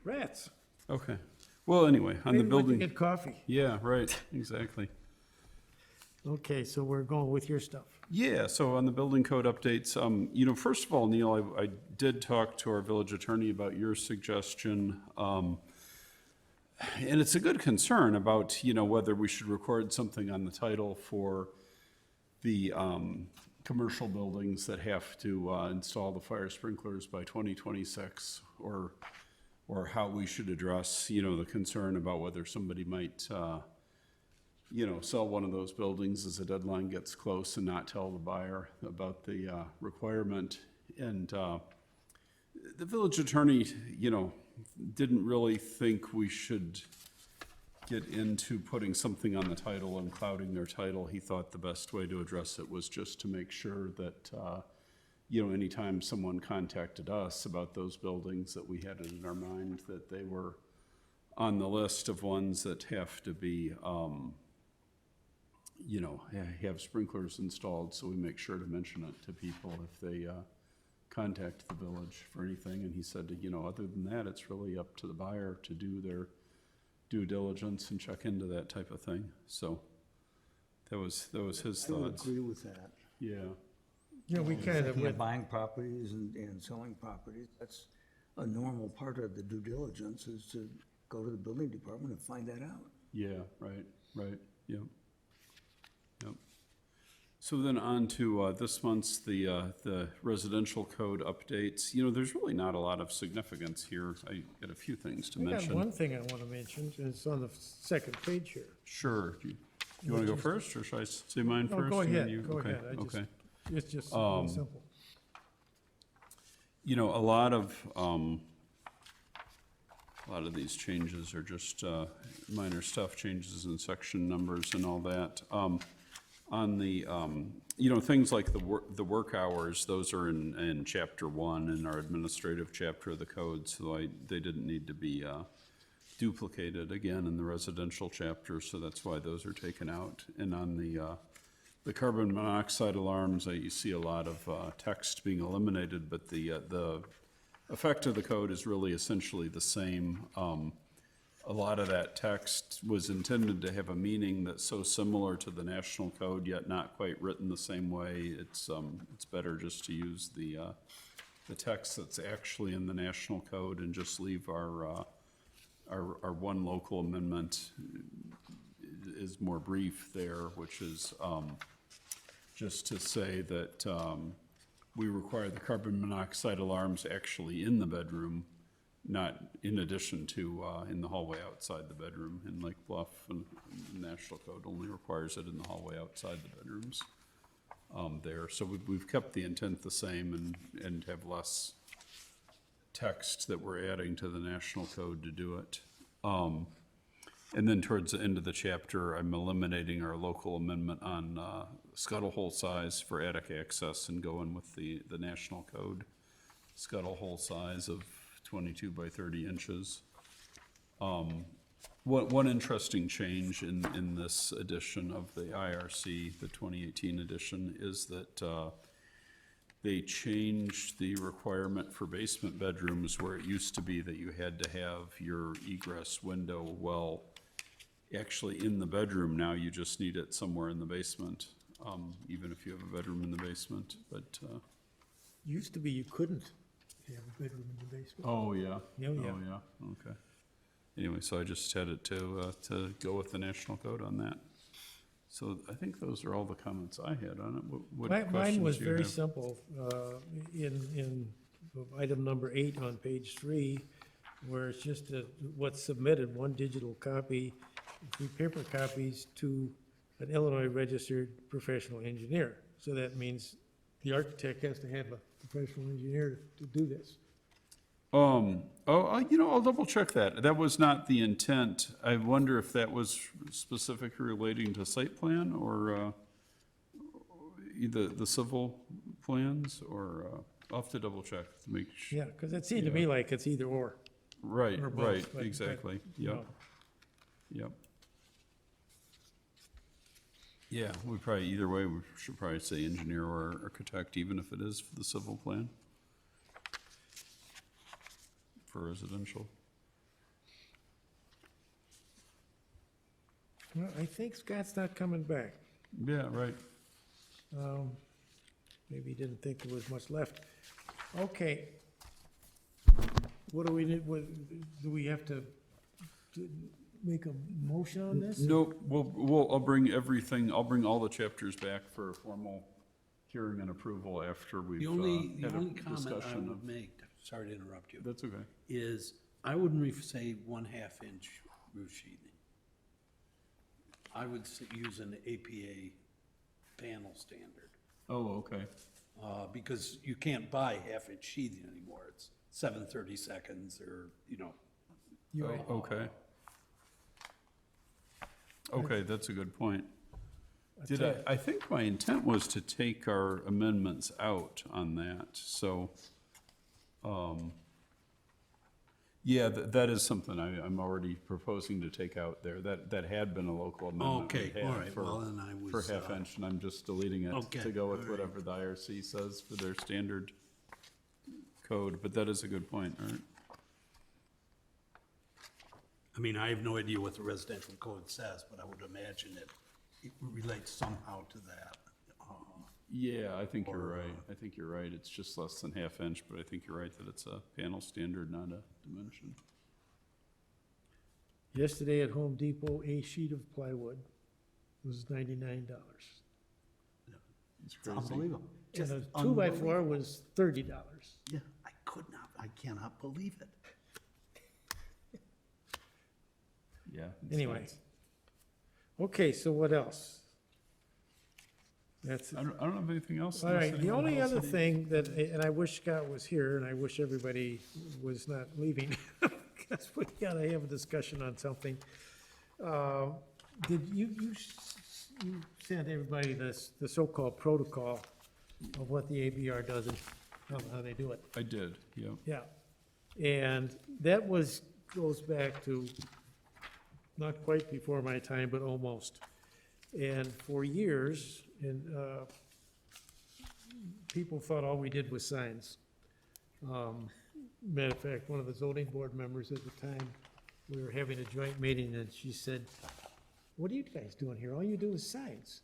Rats. Okay. Well, anyway, on the Maybe went to building. get coffee. Yeah, right, exactly. Okay, so we're going with your stuff. Yeah, so on the building code updates, first of all, Neil, I did talk to our village attorney about your suggestion. And it's a good concern about, whether we should record something on the title for the commercial buildings that have to install the fire sprinklers by 2026, or how we should address, the concern about whether somebody might, sell one of those buildings as the deadline gets close and not tell the buyer about the requirement. And the village attorney, didn't really think we should get into putting something on the title and clouding their title. He thought the best way to address it was just to make sure that, anytime someone contacted us about those buildings, that we had it in our mind that they were on the list of ones that have to be, have sprinklers installed, so we make sure to mention it to people if they contact the village for anything. And he said, other than that, it's really up to the buyer to do their due diligence and check into that type of thing. So that was his I would thoughts. agree with that. Yeah, We kind of Thinking went, of buying properties and selling properties, that's a normal part of the due diligence, is to go to the building department and find that out. yeah, right, yep. So then on to this month's, the residential code updates. There's really not a lot of significance here. I got a few things to I got mention. one thing I want to mention, and it's on the second page here. Sure. Do you want to go first, or should I say mine No, first? go and then ahead, you- go okay, ahead. Okay. It's just really simple. A lot of these changes are just minor stuff, changes in section numbers and all that. On the, things like the work hours, those are in chapter 1 in our administrative chapter of the code, so they didn't need to be duplicated again in the residential chapter, so that's why those are taken out. And on the carbon monoxide alarms, you see a lot of text being eliminated, but the effect of the code is really essentially the same. a lot of that text was intended to have a meaning that's so similar to the national code, yet not quite written the same way. It's better just to use the text that's actually in the national code and just leave our one local amendment is more brief there, which is, just to say that, we require the carbon monoxide alarms actually in the bedroom, not in addition to, in the hallway outside the bedroom. And Lake Bluff and the national code only requires it in the hallway outside the bedrooms, there. So we've kept the intent the same and have less text that we're adding to the national code to do it. And then towards the end of the chapter, I'm eliminating our local amendment on scuttle hole size for attic access and going with the national code scuttle hole size of 22 by 30 inches. One interesting change in this edition of the IRC, the 2018 edition, is that they changed the requirement for basement bedrooms where it used to be that you had to have your egress window well actually in the bedroom. Now you just need it somewhere in the basement, even if you have a bedroom in the basement, but, Used to be you couldn't have a bedroom in the basement. oh, yeah. Yeah, Oh, yeah. yeah, okay. Anyway, so I just had it to go with the national code on that. So I think those are all the comments I had on it. What Mine questions was do you very have? simple. In item number 8 on page 3, where it's just what's submitted, one digital copy, 3 paper copies to an Illinois registered professional engineer. So that means the architect has to have a professional engineer to do this. I'll double check that. That was not the intent. I wonder if that was specific relating to site plan or, either the civil plans or, I'll have to double check to make sure. Yeah, because it seemed to me like it's either or. Right, Or both, right, but, exactly. you Yep, know. yep. Yeah, we probably, either way, we should probably say engineer or architect, even if it is for the civil plan. For residential. Well, I think Scott's not coming back. Yeah, right. Maybe he didn't think there was much left. Okay. What do we need, do we have to make a motion on this? No, I'll bring all the chapters back for a formal hearing and approval after we've The only had a comment I discussion would of. make, sorry to interrupt you, That's okay. is I wouldn't say 1/2 inch roof sheathing. I would use an APA panel standard, Oh, okay. because you can't buy 1/2 inch sheathing anymore. It's 7/32 or, You're right. Okay. Okay, that's a good point. I think my intent was to take our amendments out on that, so, yeah, that is something I'm already proposing to take out there. That had been a local amendment. we Okay, had all right, for- well, then I was, For 1/2 inch, and I'm just deleting it Okay, to go with all right. whatever the IRC says for their standard code, but that is a good point, all right? I mean, I have no idea what the residential code says, but I would imagine it relates somehow to that. Yeah, I think you're right. I think you're right. It's just less than 1/2 inch, but I think you're right that it's a panel standard, not a dimension. Yesterday at Home Depot, a sheet of plywood was $99. It's It's crazy. unbelievable. And Just a 2x4 unbelievable. was $30. Yeah, I cannot believe it. Yeah. it's Anyway. nuts. Okay, so what else? That's, I don't have anything else. all unless right, the anyone only else other has- thing that, and I wish Scott was here, and I wish everybody was not leaving, because we gotta have a discussion on something. Did you sent everybody the so-called protocol of what the ABR does and how they do it? I did, yeah. Yeah, and that goes back to not quite before my time, but almost. And for years, people thought all we did was signs. Matter of fact, one of the zoning board members at the time we were having a joint meeting, and she said, "What are you guys doing here? All you do is signs."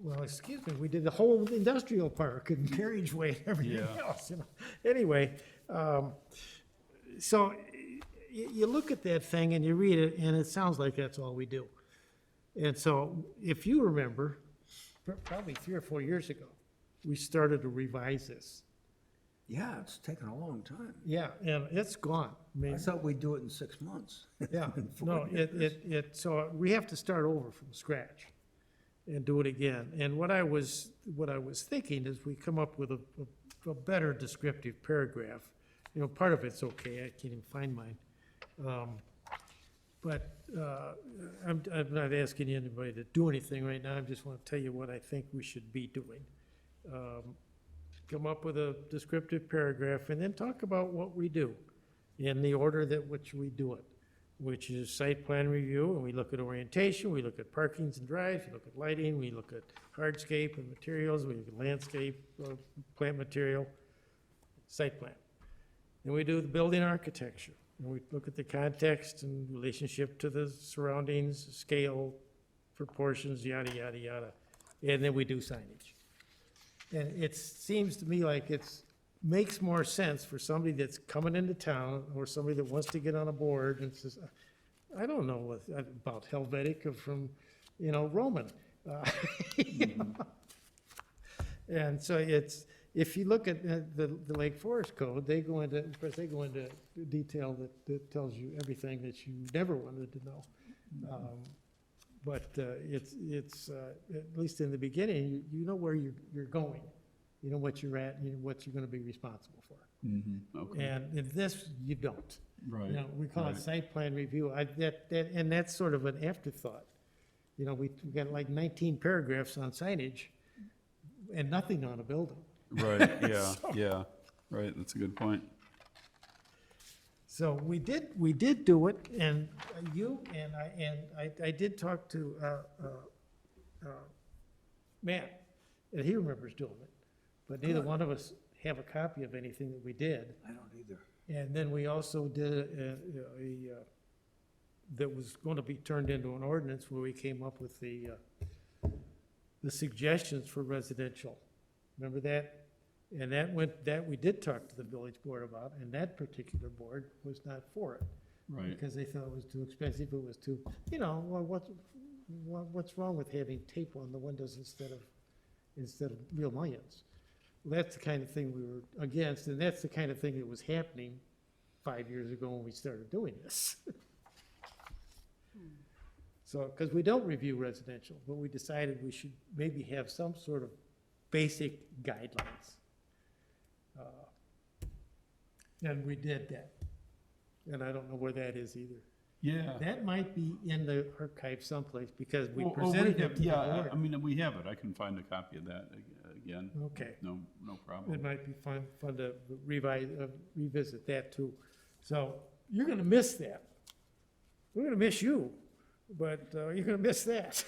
Well, excuse me, we did the whole industrial park and carriageway and everything Yeah. else, you know. Anyway, so you look at that thing and you read it, and it sounds like that's all we do. And so, if you remember, probably 3 or 4 years ago, we started to revise this. Yeah, it's taken a long time. Yeah, and it's gone. I mean, I thought we'd do it in 6 months. yeah, no, so we have to start over from scratch and do it again. And what I was thinking is we come up with a better descriptive paragraph. You know, part of it's okay, I can't even find mine. But I'm not asking anybody to do anything right now, I just want to tell you what I think we should be doing. Come up with a descriptive paragraph, and then talk about what we do in the order that which we do it, which is site plan review, and we look at orientation, we look at parkings and drives, we look at lighting, we look at hardscape and materials, we look at landscape, plant material, site plan. Then we do the building architecture, and we look at the context and relationship to the surroundings, scale, proportions, yada, yada, yada. And then we do signage. And it seems to me like makes more sense for somebody that's coming into town, or somebody that wants to get on a board and says, I don't know about Helvetica from, you know, Roman. You know? And so if you look at the Lake Forest Code, they go into detail that tells you everything that you never wanted to know. But it's at least in the beginning, you know where you're going. You know what you're at, you know what you're gonna be responsible for. Okay, And in this, you don't. right. You know, we call it right. site plan review, and that's sort of an afterthought. You know, we got like 19 paragraphs on signage and nothing on a building. Right, yeah, right, that's a good point. So we did do it, and you and I did talk to Matt, and he remembers doing it, but neither one of us have a copy of anything that we did. I don't either. And then we also did that was going to be turned into an ordinance where we came up with the suggestions for residential. Remember that? And that we did talk to the village board about, and that particular board was not for it. Right. Because they thought it was too expensive, it was too, you know, well, what's wrong with having tape on the windows instead of real mullions? Well, that's the kind of thing we were against, and that's the kind of thing that was happening 5 years ago when we started doing this. So, because we don't review residential, but we decided we should maybe have some sort of basic guidelines. And we did that. And I don't know where that is either. Yeah. That might be in the archive someplace, because we Oh, presented it to the yeah, I board. mean, we have it, I can find a copy of that again. Okay. No It problem. might be fun to revisit that too. So you're gonna miss that. We're gonna miss you, but you're gonna miss that.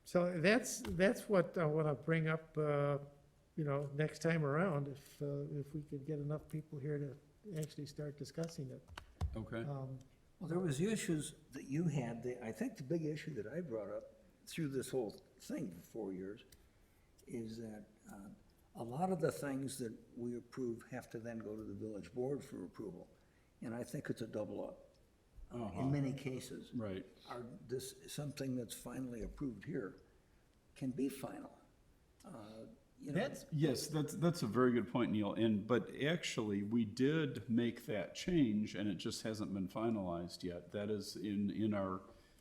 So that's what I wanna bring up, you know, next time around, if we could get enough people here to actually start discussing it. Okay, Well, there was the issues that you had, I think the big issue that I brought up through this whole thing for 4 years is that a lot of the things that we approve have to then go to the village board for approval. And I think it's a double up in many cases. right. Something that's finally approved here can be final. You know, Yes, that's a very good point, Neil, but actually, we did make that change, and it just hasn't been finalized yet. That is in our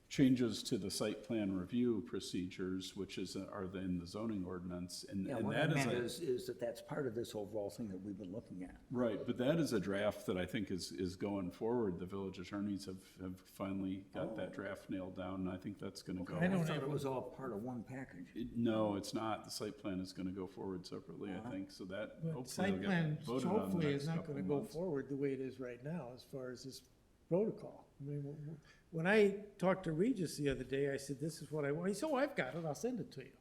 changes to the site plan review procedures, which are in the zoning ordinance, and yeah, what I that meant is is that that's part of this overall thing that we've been looking at. right, but that is a draft that I think is going forward. The village attorneys have finally got that draft nailed down, and I think that's gonna go. I don't thought have it was all part of one package. No, it's not. The site plan is gonna go forward separately, I think, so that But hopefully site will plan get voted on the hopefully next is not couple gonna of go months. forward the way it is right now as far as this protocol. I mean, when I talked to Regis the other day, I said, this is what I want. He said, oh, I've got it, I'll send it to you.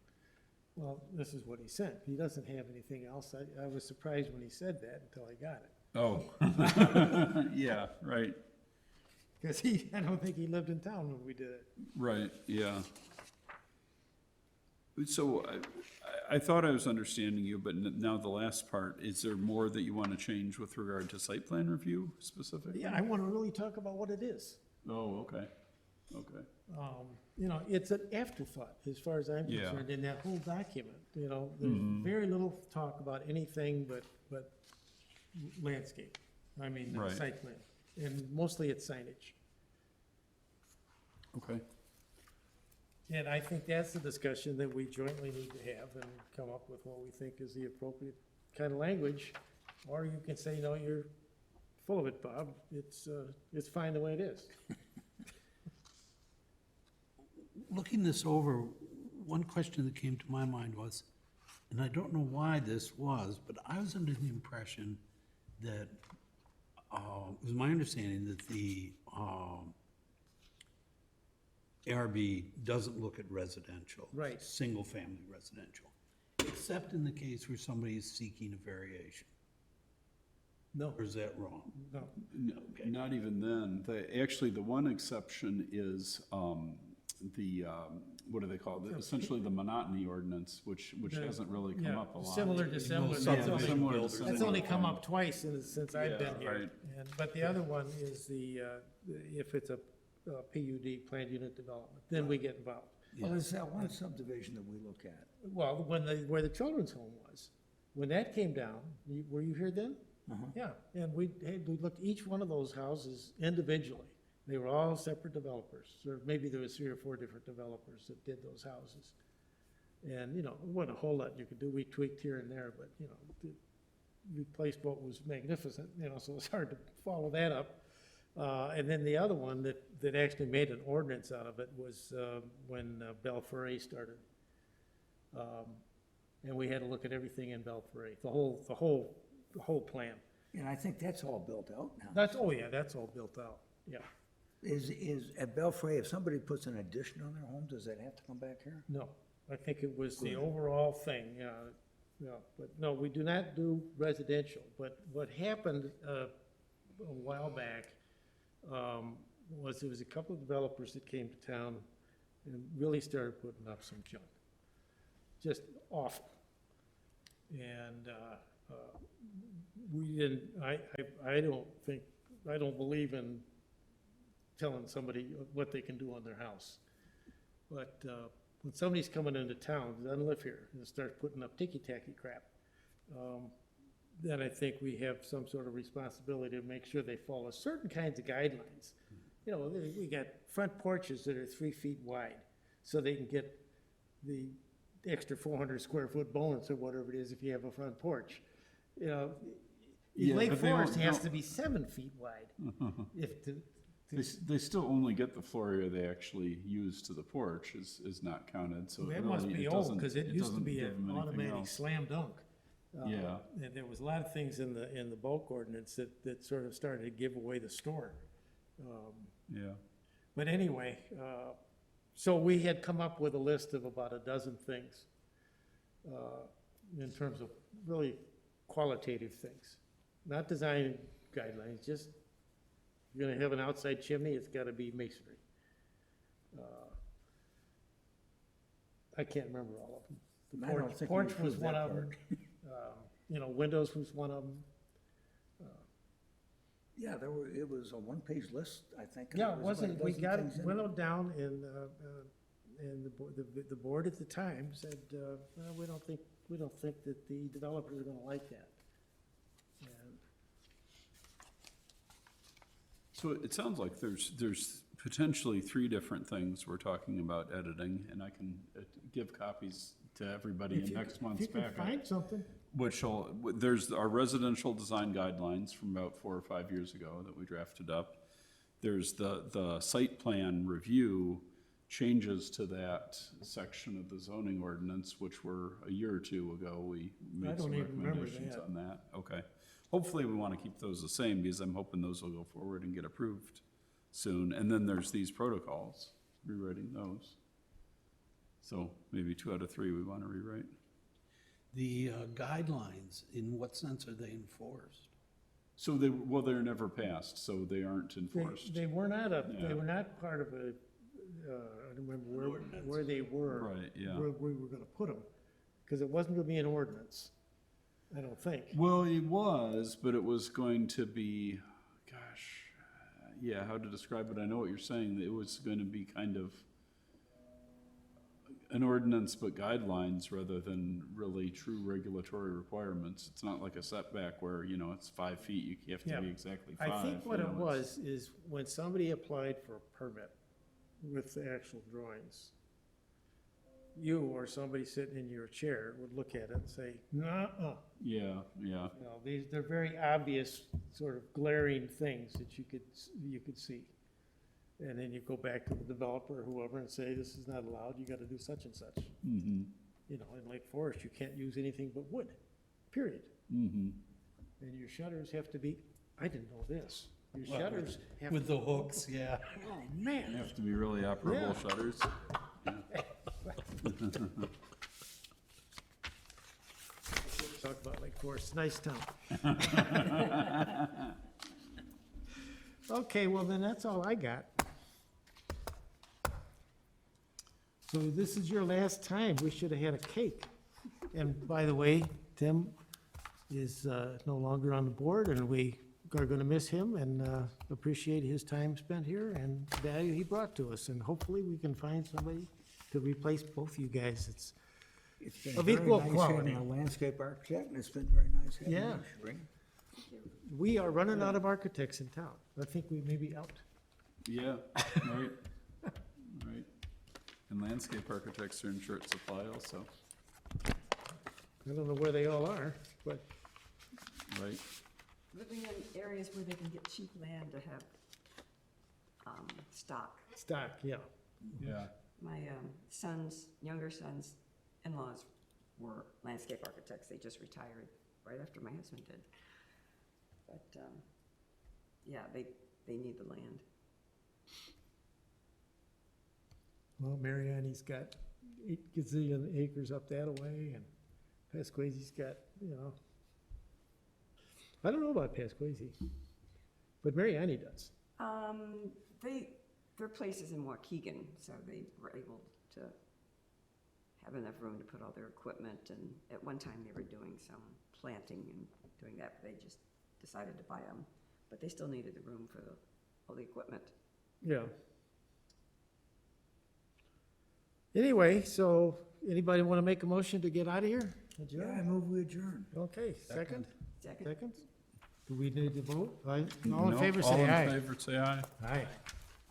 Well, this is what he sent. He doesn't have anything else. I was surprised when he said that until I got it. Oh. Yeah, right, Because I don't think he lived in town when we did it. right, yeah. So I thought I was understanding you, but now the last part, is there more that you want to change with regard to site plan review specifically? Yeah, I want to really talk about what it is. Oh, okay, okay. You know, it's an afterthought as far as I'm Yeah. concerned in that whole document. You know, there's very little talk about anything but landscape. I mean, Right. site plan, and mostly it's signage. Okay. And I think that's the discussion that we jointly need to have and come up with what we think is the appropriate kind of language. Or you can say, no, you're full of it, Bob. It's fine the way it is. Looking this over, one question that came to my mind was, and I don't know why this was, but I was under the impression that, it was my understanding that the ARB doesn't look at residential. Right. Single-family residential, except in the case where somebody is seeking a variation. No, Or is that wrong? no. Okay. Not even then. Actually, the one exception is what do they call it? Essentially the monotony ordinance, which hasn't really come Yeah, up a lot. similar to similar. Similar That's only- Similar to That's similar only come thing. up twice since I've been Yeah, here. right. But the other one is if it's a PUD, planned unit development, then we get involved. Well, there's that one subdivision that we look at. Well, where the children's home was, when that came down, were you here then? Yeah, and we looked each one of those houses individually. They were all separate developers, or maybe there was 3 or 4 different developers that did those houses. And, you know, it wasn't a whole lot you could do. We tweaked here and there, but, you know, replaced what was magnificent, you know, so it's hard to follow that up. And then the other one that actually made an ordinance out of it was when Belforet started. And we had to look at everything in Belforet, the whole plan. And I think that's all built out now. That's all built out, yeah. Is, at Belfray, if somebody puts an addition on their home, does that have to come back here? No, I think it was the overall thing, yeah, but no, we do not do residential. But what happened a while back was there was a couple of developers that came to town and really started putting up some junk. Just awful. And we didn't, I don't believe in telling somebody what they can do on their house. But when somebody's coming into town, doesn't live here, and starts putting up ticky-tacky crap, then I think we have some sort of responsibility to make sure they follow certain kinds of guidelines. You know, we got front porches that are 3 feet wide, so they can get the extra 400 square foot bonus or whatever it is if you have a front porch. You know, Yeah, Lake but they Forest don't- has to be 7 feet wide. They still only get the floor area they actually use to the porch is not counted, so That must really be it old, doesn't, because it used to doesn't be give an them anything automatic else. slam dunk. Yeah. And there was a lot of things in the bulk ordinance that sort of started to give away the store. Yeah, But anyway, so we had come up with a list of about a dozen things in terms of really qualitative things. Not design guidelines, just you're gonna have an outside chimney, it's gotta be masonry. I can't remember all of them. The I don't porch- think we Porch was approved one that of them. You know, windows was one of them. Yeah, it was a one-page list, I think. and Yeah, there it was about a wasn't, we dozen got, things in went it. on down and the board at the time said, well, we don't think that the developers are gonna like that. And so it sounds like there's potentially 3 different things we're talking about editing, and I can give copies to everybody if in you- next If month's you can packet. find something, There's our residential design guidelines from about 4 or 5 years ago that we drafted up. There's the site plan review changes to that section of the zoning ordinance, which were a year or 2 ago, we made some don't even remember recommendations that. on that. Okay. Hopefully, we want to keep those the same, because I'm hoping those will go forward and get approved soon. And then there's these protocols, rewriting those. So maybe 2 out of 3 we want to rewrite. The guidelines, in what sense are they enforced? So they're never passed, so they aren't enforced. They were not Yeah. they were not part of a, I don't remember where they were. Right, yeah. Where we were gonna put them, because it wasn't gonna be an ordinance, I don't think. Well, it was, but it was going to be, gosh, yeah, how to describe it, I know what you're saying, it was going to be kind of an ordinance but guidelines rather than really true regulatory requirements. It's not like a setback where, you know, it's 5 feet, you have to Yeah. be exactly 5. I think what you it know, it's- was is when somebody applied for a permit with the actual drawings, you or somebody sitting in your chair would look at it and say, "Nuh-uh." Yeah, yeah, You know, they're very obvious, sort of glaring things that you could see. And then you go back to the developer or whoever and say, this is not allowed, you gotta do such and such. mm-hmm, You know, in Lake Forest, you can't use anything but wood, period. mm-hmm. And your shutters have to be, I didn't know this, your shutters have to. With the hooks, yeah. Oh, man. Have to be really operable Yeah. shutters. Talk about Lake Forest, nice town. Okay, well then, that's all I got. So this is your last time, we should have had a cake. And by the way, Tim is no longer on the board, and we are gonna miss him and appreciate his time spent here and value he brought to us. And hopefully, we can find somebody to replace both you guys. It's It's been Of very equal nice quality. having a landscape architect, and it's been very nice having Yeah. you, Shereen. We are running out of architects in town. I think we may be out. Yeah, right, right. And landscape architects are in short supply also, I don't know where they all are, but right? Living in areas where they can get cheap land to have, stock. stock, yeah. Yeah. My, younger son's in-laws were landscape architects. They just retired right after my husband did. But, yeah, they need the land. Well, Mariani's got 8 gazillion acres up that way, and Pasquazi's got, you know. I don't know about Pasquazi, but Mariani does. Their place is in Waukegan, so they were able to have enough room to put all their equipment, and at one time they were doing some planting and doing that, but they just decided to buy them. But they still needed the room for all the equipment. Yeah. Anyway, so anybody want to make a motion to get out of here? Yeah, I move we adjourn. Okay, second? Second? Seconds? Do we need to vote? All in No, favor, all say in aye. favor, say aye. Aye.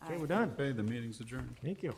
Okay, we're done. Okay, the meeting's adjourned. Thank you.